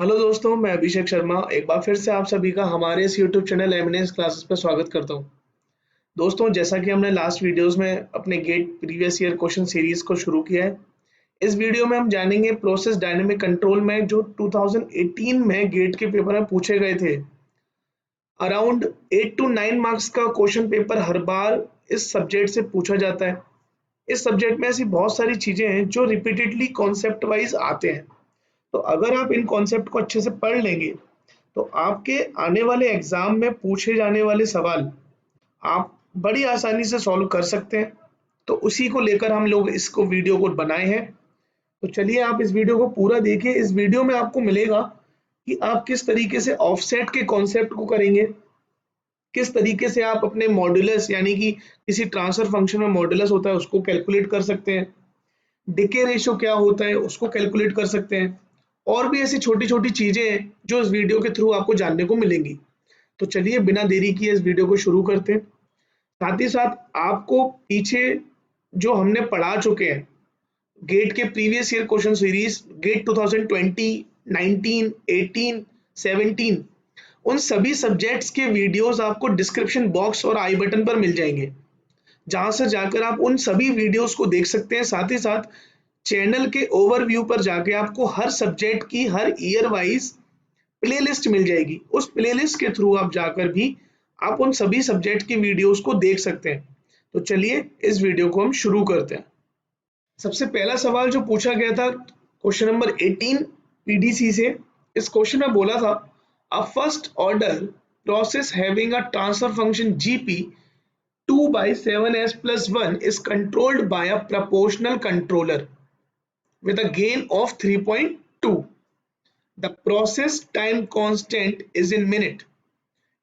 Hello दोस्तों, मैं अभिषेक शर्मा एक बार फिर से आप सभी का हमारे इस यूट्यूब चैनल एमिनेंस क्लासेस पर स्वागत करता हूं। दोस्तों, जैसा कि हमने लास्ट वीडियोस में अपने GATE previous year question series को शुरू किया है, इस वीडियो में हम जानेंगे प्रोसेस डायनेमिक कंट्रोल में जो 2018 में गेट के पेपर में पूछे गए थे। अराउंड 8 to 9 मार्क्स का क्वेश्चन पेपर हर बार इस सब्जेक्ट से पूछा जाता है। इस सब्जेक्ट में ऐसी बहुत सारी चीजें हैं जो रिपीटेडली कॉन्सेप्ट वाइज आते हैं। तो अगर आप इन कॉन्सेप्ट को अच्छे से पढ़ लेंगे तो आपके आने वाले एग्जाम में पूछे जाने वाले सवाल आप बड़ी आसानी से सॉल्व कर सकते हैं। तो उसी को लेकर हम लोग इसको वीडियो को बनाए हैं। तो चलिए आप इस वीडियो को पूरा देखिए। इस वीडियो में आपको मिलेगा कि आप किस तरीके से ऑफसेट के कॉन्सेप्ट को करेंगे, किस तरीके से आप अपने मॉड्यूलस यानी कि किसी ट्रांसफर फंक्शन में मॉड्यूलस होता है उसको कैलकुलेट कर सकते हैं, डिके रेशियो क्या होता है उसको कैलकुलेट कर सकते हैं, और भी ऐसी छोटी छोटी चीजें हैं जो इस वीडियो के थ्रू आपको जानने को मिलेंगी। तो चलिए बिना देरी किए इस वीडियो को शुरू करते हैं। साथ ही साथ आपको पीछे जो हमने पढ़ा चुके हैं गेट के previous year question series, GATE 2020, 19, 18, 17, उन सभी सब्जेक्ट्स के वीडियोस आपको डिस्क्रिप्शन बॉक्स और आई बटन पर मिल जाएंगे, जहां से जाकर आप उन सभी वीडियोस को देख सकते हैं। साथ ही साथ चैनल के ओवरव्यू पर जाके आपको हर सब्जेक्ट की हर ईयर वाइज प्लेलिस्ट मिल जाएगी। उस प्लेलिस्ट के थ्रू आप जाकर भी आप उन सभी सब्जेक्ट की वीडियोस को देख सकते हैं। तो चलिए इस वीडियो को हम शुरू करते हैं। सबसे पहला सवाल जो पूछा गया था क्वेश्चन नंबर 18 पीडीसी से, इस क्वेश्चन में बोला था a first order process having a transfer function GP 2 by 7s plus 1 is controlled by a proportional controller with a gain of 3.2. The process time constant is in minute.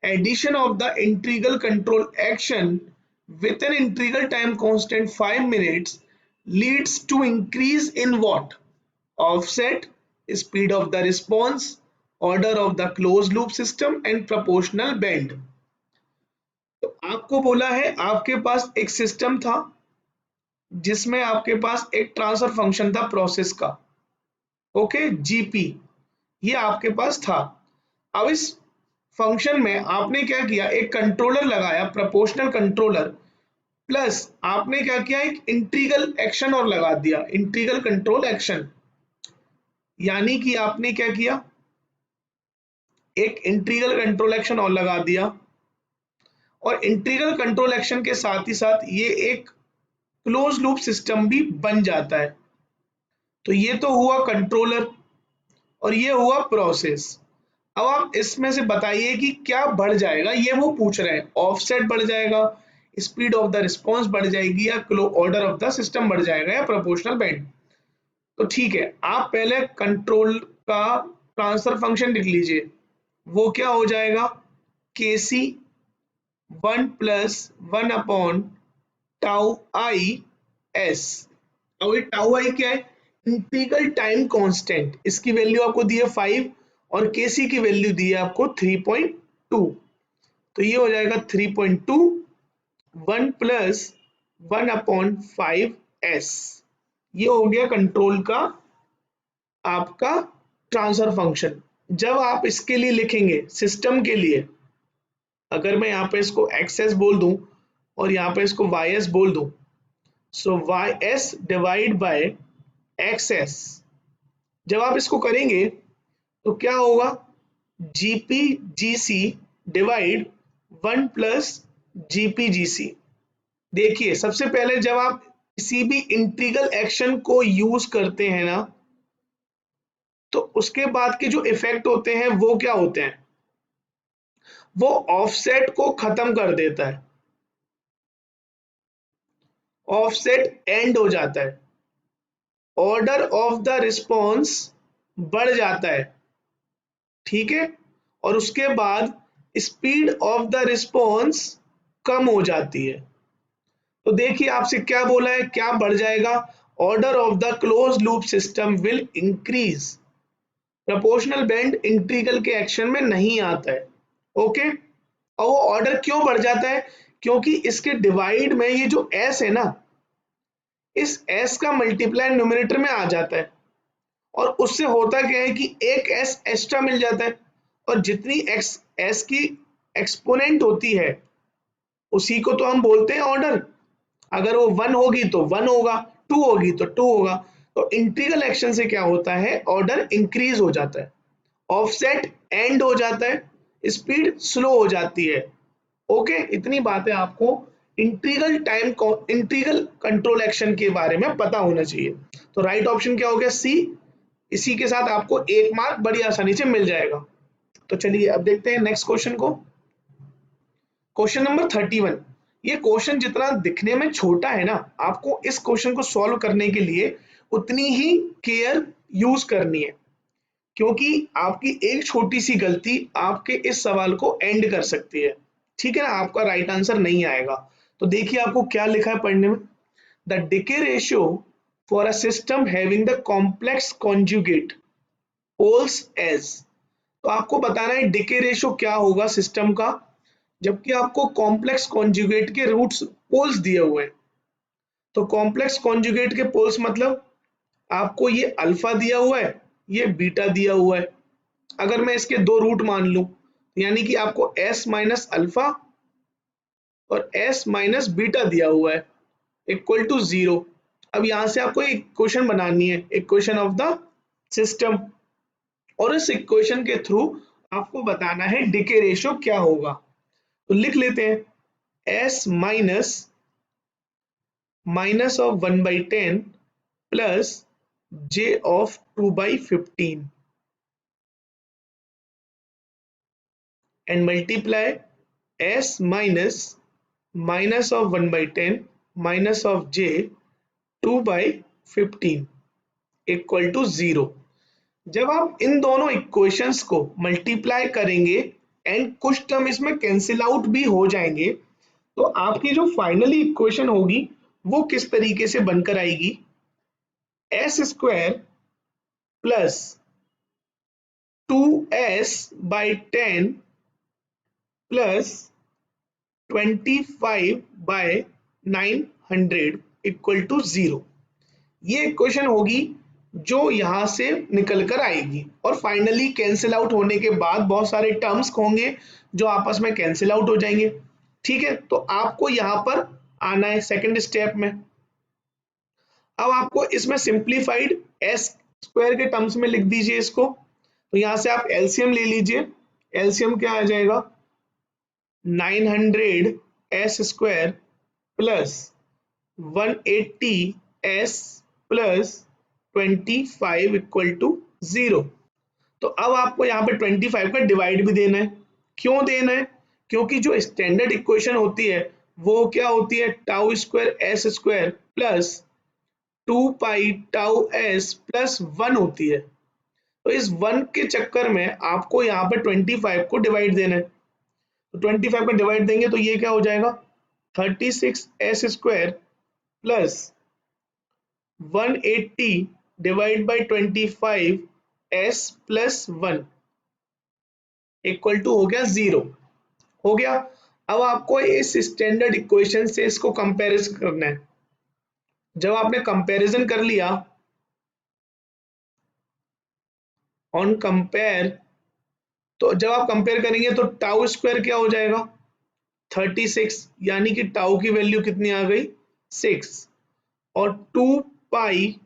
Addition of the integral control action with an integral time constant 5 minutes leads to increase in what? Offset, speed of the response, order of the closed loop system and proportional bend. तो आपको बोला है आपके पास एक system था जिसमें आपके पास एक ट्रांसफर फंक्शन था प्रोसेस का, ओके जीपी, ये आपके पास था। अब इस फंक्शन में आपने क्या किया, एक कंट्रोलर लगाया, प्रोपोर्शनल कंट्रोलर, प्लस आपने क्या किया, एक इंटीग्रल एक्शन और लगा दिया, इंटीग्रल कंट्रोल एक्शन। यानी कि आपने क्या किया, एक इंटीग्रल कंट्रोल एक्शन और लगा दिया, और इंटीग्रल कंट्रोल एक्शन के साथ ही साथ ये एक क्लोज लूप सिस्टम भी बन जाता है। तो ये तो हुआ कंट्रोलर और ये हुआ प्रोसेस। अब आप इसमें से बताइए कि क्या बढ़ जाएगा, ये वो पूछ रहे हैं। ऑफसेट बढ़ जाएगा, स्पीड ऑफ द रिस्पॉन्स बढ़ जाएगी, या ऑर्डर ऑफ द सिस्टम बढ़ जाएगा, या प्रोपोर्शनल बैंड। तो ठीक है, आप पहले कंट्रोल का ट्रांसफर फंक्शन लिख लीजिए। वो क्या हो जाएगा, के सी 1 plus 1 upon tau I S. अब ये टाउ आई क्या है, इंटीग्रल टाइम कांस्टेंट, इसकी वैल्यू आपको दी है 5 और केसी की वैल्यू दी है आपको 3.2। तो ये हो जाएगा 3.2 1 प्लस 1 अपॉन 5s। ये हो गया कंट्रोल का आपका ट्रांसफर फंक्शन। जब आप इसके लिए लिखेंगे सिस्टम के लिए, अगर मैं यहाँ पे इसको एक्स बोल दूं और यहाँ पे इसको वाई एस बोल दूं, so Y S divide by X S, जब आप इसको करेंगे तो क्या होगा, GP GC divide 1 plus GP GC. देखिए सबसे पहले जब आप किसी भी इंटीग्रल एक्शन को यूज करते हैं ना, तो उसके बाद के जो इफेक्ट होते हैं वो क्या होते हैं, वो ऑफसेट को खत्म कर देता है, ऑफसेट एंड हो जाता है, ऑर्डर ऑफ द रिस्पॉन्स बढ़ जाता है, ठीक है, और उसके बाद स्पीड ऑफ द रिस्पॉन्स कम हो जाती है। तो देखिए आपसे क्या बोला है, क्या बढ़ जाएगा, order of the close loop system will increase. Proportional band integral के एक्शन में नहीं आता है, ओके। और वो ऑर्डर क्यों बढ़ जाता है, क्योंकि इसके डिवाइड में ये जो s है ना, इस s का मल्टीप्लाई न्यूमरेटर में आ जाता है, और उससे होता क्या है कि एक एस एक्स्ट्रा मिल जाता है, और जितनी एक्स एस की एक्सपोनेंट होती है उसी को तो हम बोलते हैं ऑर्डर। अगर वो 1 होगी तो 1 होगा, 2 होगी तो 2 होगा। तो इंटीग्रल एक्शन से क्या होता है, ऑर्डर इंक्रीज हो जाता है, ऑफसेट एंड हो जाता है, स्पीड स्लो हो जाती है। ओके, इतनी बातें आपको इंटीग्रल कंट्रोल एक्शन के बारे में पता होना चाहिए। तो राइट ऑप्शन क्या हो गया, सी। इसी के साथ आपको 1 मार्क बड़ी आसानी से मिल जाएगा। तो चलिए अब देखते हैं नेक्स्ट क्वेश्चन को। Question number 31। ये क्वेश्चन जितना दिखने में छोटा है ना, आपको इस क्वेश्चन को सॉल्व करने के लिए उतनी ही केयर यूज करनी है, क्योंकि आपकी एक छोटी सी गलती आपके इस सवाल को एंड कर सकती है। ठीक है ना, आपका राइट आंसर नहीं आएगा। तो देखिए आपको क्या लिखा है पढ़ने में। The decay ratio for a system having the complex conjugate poles as. तो आपको बताना है डिके रेशियो क्या होगा सिस्टम का, जबकि आपको कॉम्प्लेक्स कॉन्जुगेट के रूट्स पोल्स दिए हुए हैं। तो कॉम्प्लेक्स कॉन्जुगेट के पोल्स मतलब आपको ये अल्फा दिया हुआ है, ये बीटा दिया हुआ है। अगर मैं इसके दो रूट मान लूं, यानी कि आपको s माइनस अल्फा और s माइनस बीटा दिया हुआ है इक्वल टू 0। अब यहां से आपको एक इक्वेशन बनानी है, इक्वेशन ऑफ द सिस्टम, और इस इक्वेशन के थ्रू आपको बताना है डिके रेशियो क्या होगा। तो लिख लेते हैं s minus minus of 1/10 plus j of 2/15 and multiply s minus minus of 1/10 minus of j 2/15 equal to 0। जब आप इन दोनों इक्वेशंस को मल्टीप्लाई करेंगे एंड कुछ टर्म इसमें कैंसिल आउट भी हो जाएंगे, तो आपकी जो फाइनली इक्वेशन होगी वो किस तरीके से बनकर आएगी, S square plus 2s/10 plus 25/900 equal to 0। ये इक्वेशन होगी जो यहां से निकल कर आएगी, और फाइनली कैंसिल आउट होने के बाद बहुत सारे टर्म्स होंगे जो आपस में कैंसिल आउट हो जाएंगे। ठीक है, तो आपको यहां पर आना है सेकंड स्टेप में। अब आपको इसमें सिंप्लीफाइड एस स्क्वायर के टर्म्स में लिख दीजिए इसको। तो यहां से आप एलसीएम ले लीजिए। एलसीएम क्या आ जाएगा, 900 S square plus 180 S plus 25 equal to 0। तो अब आपको यहाँ पे 25 का डिवाइड भी देना है। क्यों देना है, क्योंकि जो स्टैंडर्ड इक्वेशन होती है वो क्या होती है, tau square S square plus 2 पाई टाउ एस प्लस 1 होती है। तो इस 1 के चक्कर में आपको यहाँ पे 25 को डिवाइड देना है। तो 25 का डिवाइड देंगे तो ये क्या हो जाएगा, 36 S square plus 180 divide by 25 S plus 1 equal to हो गया 0। हो गया। अब आपको इस स्टैंडर्ड इक्वेशन से इसको कंपेरिजन करना है। जब आपने कंपैरिजन कर लिया, ऑन कंपेयर, तो जब आप कंपेयर करेंगे तो टाउ स्क्वायर क्या हो जाएगा, 36, यानी कि टाउ की वैल्यू कितनी आ गई, 6, और 2 पाई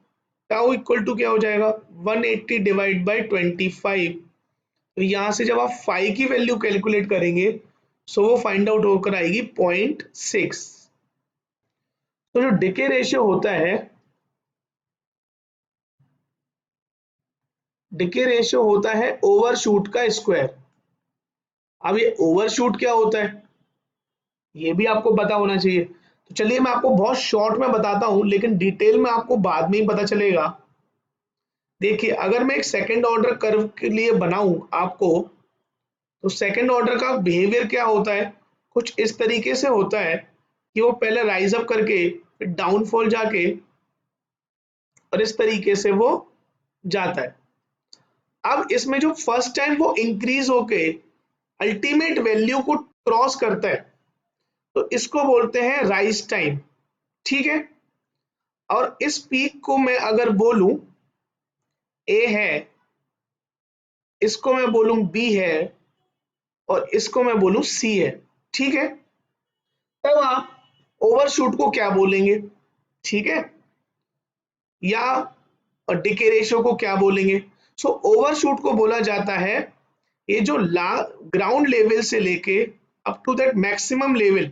टाउ इक्वल टू क्या हो जाएगा, 180 डिवाइड बाई 25। तो यहां से जब आप फाई की वैल्यू कैलकुलेट करेंगे सो वो फाइंड आउट होकर आएगी 0.6। तो जो डिके रेशियो होता है, डिके रेशियो होता है ओवरशूट का स्क्वायर। अब ये ओवरशूट क्या होता है ये भी आपको पता होना चाहिए। तो चलिए मैं आपको बहुत शॉर्ट में बताता हूं, लेकिन डिटेल में आपको बाद में ही पता चलेगा। देखिए अगर मैं एक सेकंड ऑर्डर कर्व के लिए बनाऊं आपको, तो सेकंड ऑर्डर का बिहेवियर क्या होता है, कुछ इस तरीके से होता है कि वो पहले राइज अप करके फिर डाउनफॉल जाके और इस तरीके से वो जाता है। अब इसमें जो फर्स्ट टाइम वो इंक्रीज होके अल्टीमेट वैल्यू को क्रॉस करता है, तो इसको बोलते हैं राइज टाइम। ठीक है, और इस पीक को मैं अगर बोलूं ए है, इसको मैं बोलूं बी है, और इसको मैं बोलूं सी है, ठीक है, तब आप ओवरशूट को क्या बोलेंगे, ठीक है, या डिके रेशियो को क्या बोलेंगे। सो ओवरशूट को बोला जाता है ये जो ग्राउंड लेवल से लेके up to that maximum level,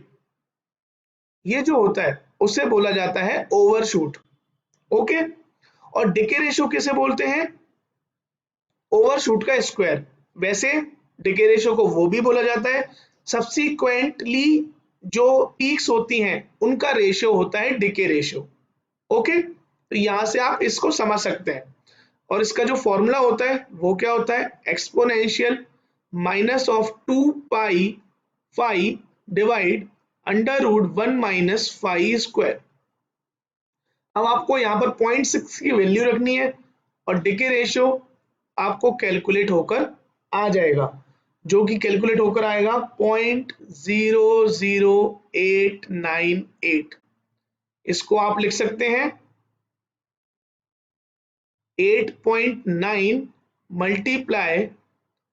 ये जो होता है उसे बोला जाता है ओवरशूट। ओके, और डिके रेशियो किसे बोलते हैं, ओवरशूट का स्क्वायर। वैसे डिके रेशियो को वो भी बोला जाता है, सब्सिक्वेंटली जो पीक्स होती हैं उनका रेशियो होता है डिके रेशियो। ओके, तो यहां से आप इसको समझ सकते हैं। और इसका जो फॉर्मूला होता है वो क्या होता है, exponential minus of 2π divide √1 minus phi square. अब आपको यहाँ पर 0.6 की वैल्यू रखनी है और डिके रेशियो आपको कैलकुलेट होकर आ जाएगा, जो कि कैलकुलेट होकर आएगा 0.00898। इसको आप लिख सकते हैं 8.9 मल्टीप्लाई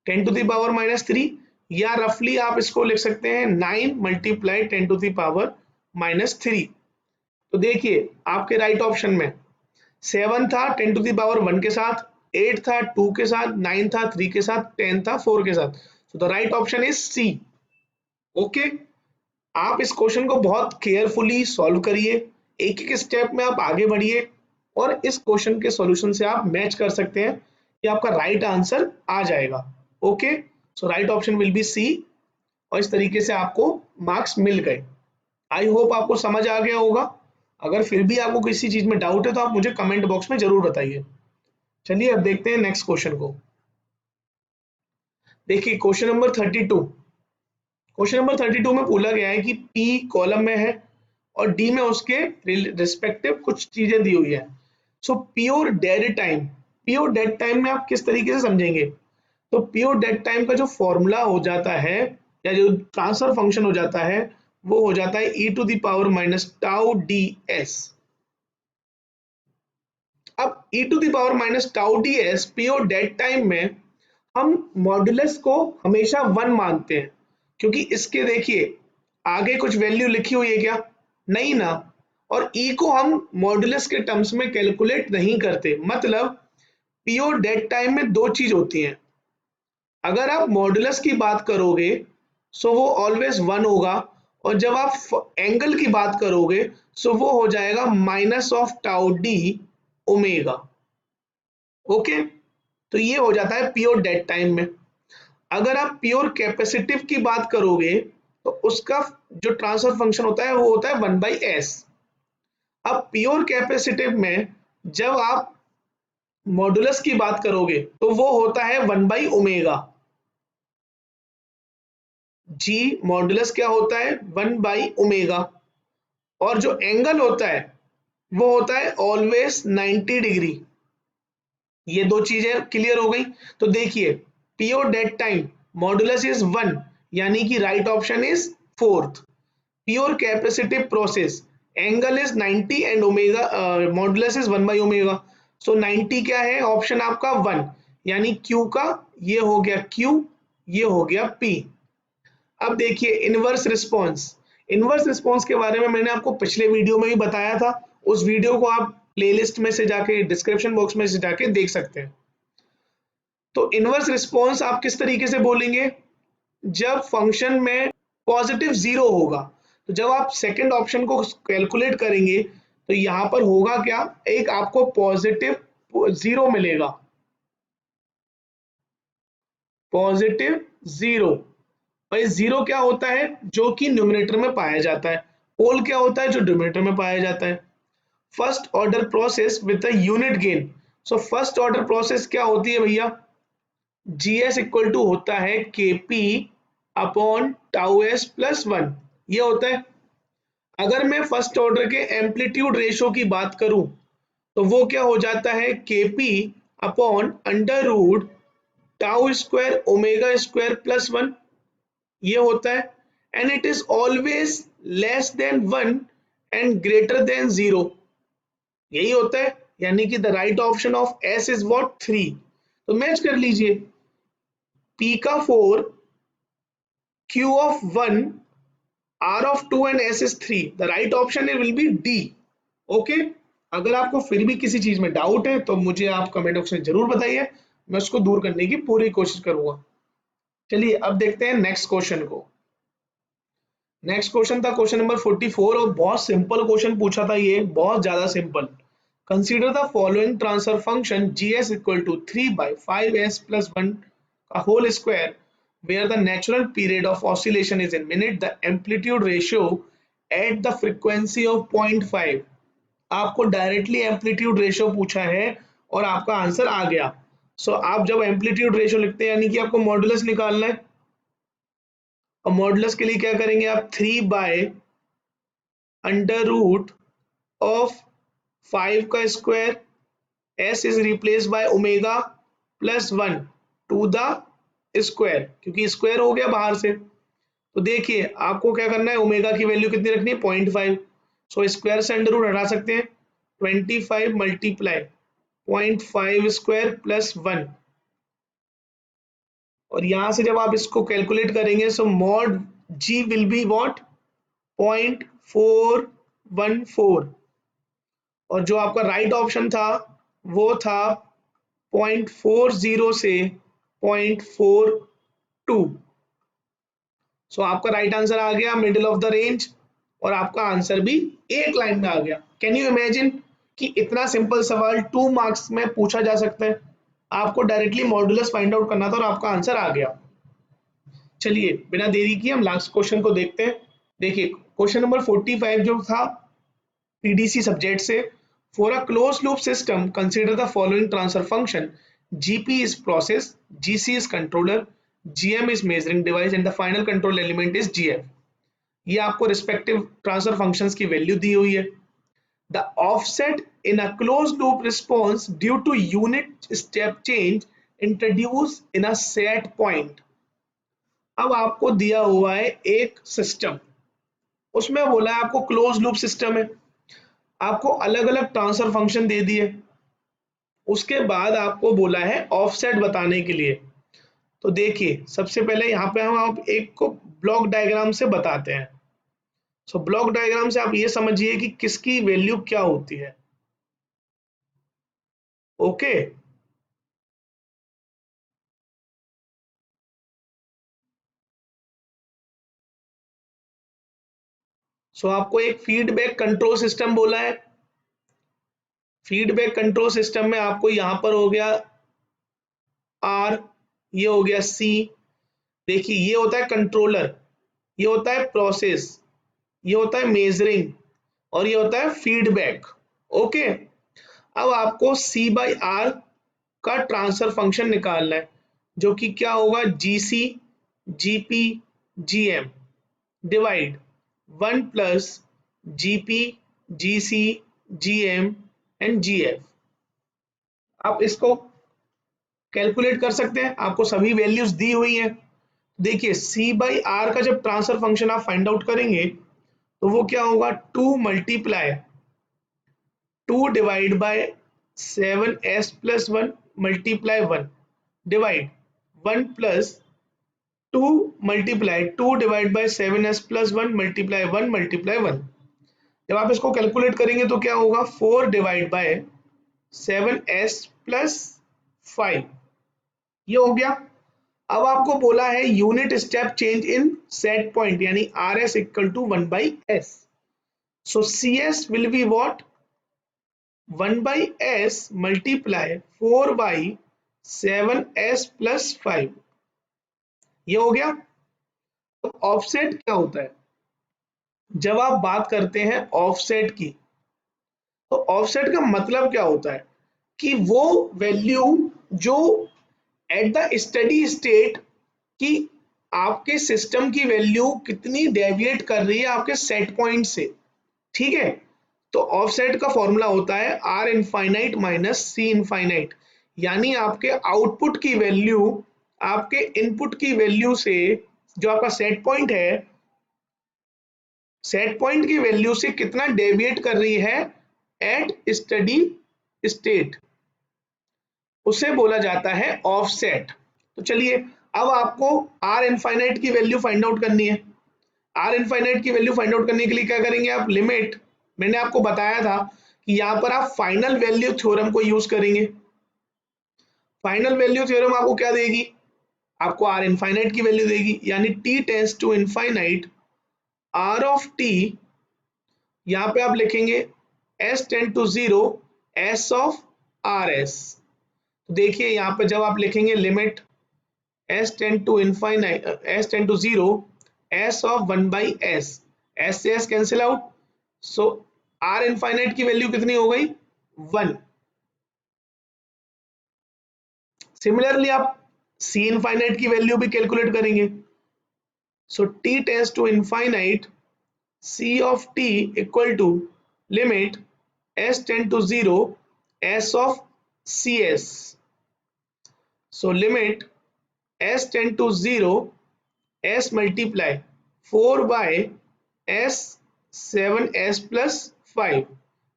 10⁻³ या रफली आप इसको लिख सकते हैं 9 मल्टीप्लाई 10⁻³ तो देखिए आपके राइट ऑप्शन में 7 था 10⁻1 के साथ, 8 था 2 के साथ, 9 था 3 के साथ, 10 था 4 के साथ। So the right option is C. Okay, आप इस क्वेश्चन को बहुत केयरफुली सॉल्व करिए, एक एक स्टेप में आप आगे बढ़िए और इस क्वेश्चन के सॉल्यूशन से आप मैच कर सकते हैं कि आपका राइट आंसर आ जाएगा। Okay, so right option will be C और इस तरीके से आपको मार्क्स मिल गए। आई होप आपको समझ आ गया होगा। अगर फिर भी आपको किसी चीज में डाउट है तो आप मुझे कमेंट बॉक्स में जरूर बताइए। चलिए अब देखते हैं नेक्स्ट क्वेश्चन को। देखिए क्वेश्चन नंबर 32। क्वेश्चन नंबर 32 में बोला गया है कि पी कॉलम में है और डी में उसके रिस्पेक्टिव कुछ चीजें दी हुई है। So pure dead time, pure dead time में आप किस तरीके से समझेंगे, तो प्योर डेड टाइम का जो फॉर्मूला हो जाता है या जो ट्रांसफर फंक्शन हो जाता है वो हो जाता है e⁻⁻τ अब e⁻⁻τ प्योर डेड टाइम में हम मॉड्यूलस को हमेशा 1 मानते हैं, क्योंकि इसके देखिए आगे कुछ वैल्यू लिखी हुई है क्या, नहीं ना, और e को हम मॉड्यूलस के टर्म्स में कैलकुलेट नहीं करते। मतलब प्योर डेड टाइम में दो चीज होती हैं, अगर आप मॉड्यूलस की बात करोगे सो वो ऑलवेज 1 होगा, और जब आप एंगल की बात करोगे सो वो हो जाएगा -τd ओके, तो ये हो जाता है प्योर डेड टाइम में। अगर आप प्योर कैपेसिटिव की बात करोगे तो उसका जो ट्रांसफर फंक्शन होता है वो होता है 1/s। अब प्योर कैपेसिटिव में जब आप मॉड्यूलस की बात करोगे तो वो होता है 1/ω। जी मॉड्यूलस क्या होता है 1/ω, और जो एंगल होता है वो होता है ऑलवेज 90 डिग्री। ये दो चीजें क्लियर हो गई। तो देखिए pure dead time modulus is 1, यानी कि right option is fourth. Pure capacitive process angle is 90 and omega, modulus is 1/ω। So 90 क्या है, ऑप्शन आपका 1, यानी Q का ये हो गया Q, ये हो गया P। अब देखिए इनवर्स रिस्पॉन्स, इनवर्स रिस्पॉन्स के बारे में मैंने आपको पिछले वीडियो में भी बताया था, उस वीडियो को आप प्लेलिस्ट में से जाके डिस्क्रिप्शन बॉक्स में से जाके देख सकते हैं। तो इनवर्स रिस्पॉन्स आप किस तरीके से बोलेंगे, जब फंक्शन में पॉजिटिव 0 होगा, तो जब आप सेकंड ऑप्शन को कैलकुलेट करेंगे तो यहां पर होगा क्या, एक आपको पॉजिटिव 0 मिलेगा, पॉजिटिव 0। और ये 0 क्या होता है, जो कि न्यूमरेटर में पाया जाता है, पोल क्या होता है जो डिनोमिनेटर में पाया जाता है। First order process with a unit gain. So first order process क्या होती है भैया, GS इक्वल टू होता है KP अपॉन τS प्लस 1, ये होता है। अगर मैं फर्स्ट ऑर्डर के एम्पलीट्यूड रेशो की बात करूं तो वो क्या हो जाता है KP अपॉन √τ² ω² प्लस 1, ये होता है। And it is always less than 1 and greater than 0, यही होता है। यानी कि the right option of S is what 3। तो मैच कर लीजिए, P का 4, Q of 1, R of 2 and S is 3। The right option will B D। Okay, अगर आपको फिर भी किसी चीज में डाउट है तो मुझे आप कमेंट बॉक्स में जरूर बताइए, मैं उसको दूर करने की पूरी कोशिश करूंगा। चलिए अब देखते हैं नेक्स्ट क्वेश्चन को। नेक्स्ट क्वेश्चन था क्वेश्चन नंबर 44 और बहुत सिंपल क्वेश्चन पूछा था, ये बहुत ज्यादा simple. Consider the following transfer function gs equal to 3 by 5s plus 1 का whole square where the natural period of oscillation is in minute, the amplitude ratio at the frequency of 0.5। आपको directly amplitude ratio पूछा है और आपका answer आ गया। सो आप जब amplitude ratio लिखते हैं यानी कि आपको मॉडुलस निकालना है, और मॉडुलस के लिए क्या करेंगे आप 3 बाय अंडर रूट ऑफ 5 का square, s is replace by omega plus 1 to the square, क्योंकि स्क्वायर हो गया बाहर से। तो देखिए आपको क्या करना है, ओमेगा की वैल्यू कितनी रखनी है 0.5। सो स्क्वायर से अंडर रूट हटा सकते हैं, 25 मल्टीप्लाई 0.5 स्क्वायर प्लस 1, और यहां से जब आप इसको कैलकुलेट करेंगे so mod g will be what 0.414, और जो आपका राइट ऑप्शन था वो था 0.40 से 0.42। सो आपका राइट आंसर आ गया मिडिल ऑफ द रेंज, और आपका आंसर भी एक लाइन में आ गया। कैन यू इमेजिन कि इतना सिंपल सवाल 2 मार्क्स में पूछा जा सकता है। आपको डायरेक्टली मॉडुलस फाइंड आउट करना था और आपका आंसर आ गया। चलिए बिना देरी किए हम लास्ट क्वेश्चन को देखते हैं। देखिए क्वेश्चन नंबर 45 जो था पीडीसी सब्जेक्ट से, for a close loop system consider the following transfer function, GP is process, GC is controller, GM is measuring device and the final control element is GF. ये आपको respective transfer functions की value दी हुई है। The offset in a close loop response due to unit step change introduce in a set point. अब आपको दिया हुआ है एक सिस्टम, उसमें बोला है आपको क्लोज लूप सिस्टम है, आपको अलग अलग ट्रांसफर फंक्शन दे दिए, उसके बाद आपको बोला है ऑफसेट बताने के लिए। तो देखिए सबसे पहले यहाँ पे हम आप एक को ब्लॉक डायग्राम से बताते हैं। सो ब्लॉक डायग्राम से आप ये समझिए कि किसकी वैल्यू क्या होती है। ओके, सो आपको एक फीडबैक कंट्रोल सिस्टम बोला है। फीडबैक कंट्रोल सिस्टम में आपको यहां पर हो गया आर, ये हो गया सी। देखिए ये होता है कंट्रोलर, ये होता है प्रोसेस, ये होता है मेजरिंग, और ये होता है फीडबैक। ओके, अब आपको सी बाई आर का ट्रांसफर फंक्शन निकालना है, जो कि क्या होगा GC GP GM divide 1 plus GP GC GM and GF. आप इसको कैलकुलेट कर सकते हैं, आपको सभी वैल्यूज दी हुई हैं। देखिए सी बाई आर का जब ट्रांसफर फंक्शन आप फाइंड आउट करेंगे तो वो क्या होगा 2 multiply 2 divide by 7s plus 1 multiply 1 divide 1 plus 2 multiply 2 divide by 7s plus 1 multiply 1 multiply 1। जब आप इसको कैलकुलेट करेंगे तो क्या होगा 4 डिवाइड बाय 7s प्लस 5, ये हो गया। अब आपको बोला है unit step change in set point, यानी R S equal to 1 by S. So C S will be what 1 by S multiply 4 by 7s plus 5, ये हो गया। तो ऑफसेट क्या होता है, जब आप बात करते हैं ऑफसेट की, तो ऑफसेट का मतलब क्या होता है कि वो वैल्यू जो एट द स्टडी स्टेट कि आपके सिस्टम की वैल्यू कितनी डेविएट कर रही है आपके सेट पॉइंट से। ठीक है, तो ऑफसेट का फॉर्मूला होता है R infinite minus C infinite, यानी आपके आउटपुट की वैल्यू आपके इनपुट की वैल्यू से, जो आपका सेट पॉइंट है, सेट पॉइंट की वैल्यू से कितना डेविएट कर रही है एट स्टडी स्टेट, उसे बोला जाता है ऑफसेट। तो चलिए अब आपको आर इनफाइनाइट की वैल्यू फाइंड आउट करनी है। आर इनफाइनाइट की वैल्यू फाइंड आउट करने के लिए क्या करेंगे आप, लिमिट, मैंने आपको बताया था कि यहां पर आप फाइनल वैल्यू थ्योरम को यूज करेंगे। फाइनल वैल्यू थ्योरम आपको क्या देगी, आपको आर इनफाइनाइट की वैल्यू देगी, यानी T tends to infinite R of T, यहां पे आप लिखेंगे S tend to zero S of R S. देखिए यहां पे जब आप लिखेंगे limit S tend to infinite, S tend to zero S of 1/s, S से S cancel out, so R infinite की वैल्यू कितनी हो गई, 1। सिमिलरली आप सी इनफाइनाइट की वैल्यू भी कैलकुलेट करेंगे, so T tends to infinite c of t equal to limit s tend to 0 s of cs, so limit s tend to 0 s multiply 4 by s 7s plus 5,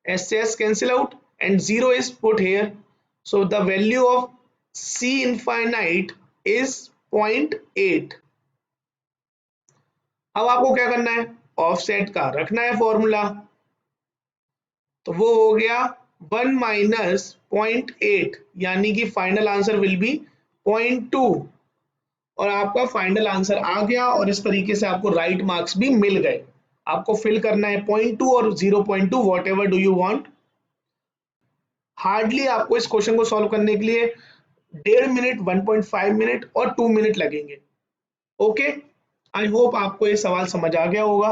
s से s cancel out and 0 is put here, so the value of c infinite is 0.8। अब आपको क्या करना है, offset का रखना है formula, तो वो हो गया 1 माइनस 0.8, यानी कि फाइनल आंसर विल बी 0.2, और आपका फाइनल आंसर आ गया और इस तरीके से आपको राइट मार्क्स भी मिल गए। आपको फिल करना है 0.2 और 0.2 what ever do you want. Hardly आपको इस क्वेश्चन को सॉल्व करने के लिए 1.5 मिनट, 1.5 मिनट और 2 मिनट लगेंगे। ओके, आई होप आपको ये सवाल समझ आ गया होगा।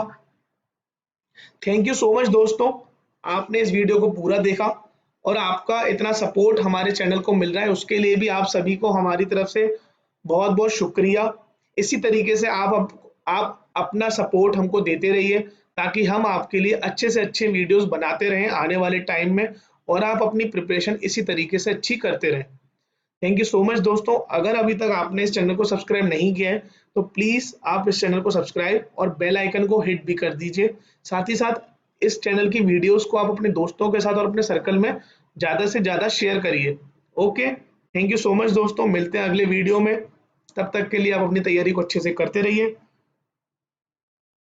थैंक यू सो मच दोस्तों, आपने इस वीडियो को पूरा देखा और आपका इतना सपोर्ट हमारे चैनल को मिल रहा है, उसके लिए भी आप सभी को हमारी तरफ से बहुत बहुत शुक्रिया। इसी तरीके से आप अपना सपोर्ट हमको देते रहिए ताकि हम आपके लिए अच्छे से अच्छे वीडियोस बनाते रहें आने वाले टाइम में, और आप अपनी प्रिपरेशन इसी तरीके से अच्छी करते रहें। थैंक यू सो मच दोस्तों। अगर अभी तक आपने इस चैनल को सब्सक्राइब नहीं किया है तो प्लीज आप इस चैनल को सब्सक्राइब और बेल आइकन को हिट भी कर दीजिए। साथ ही साथ इस चैनल की वीडियोस को आप अपने दोस्तों के साथ और अपने सर्कल में ज्यादा से ज्यादा शेयर करिए। Okay, thank you so much दोस्तों, मिलते हैं अगले वीडियो में। तब तक के लिए आप अपनी तैयारी को अच्छे से करते रहिए।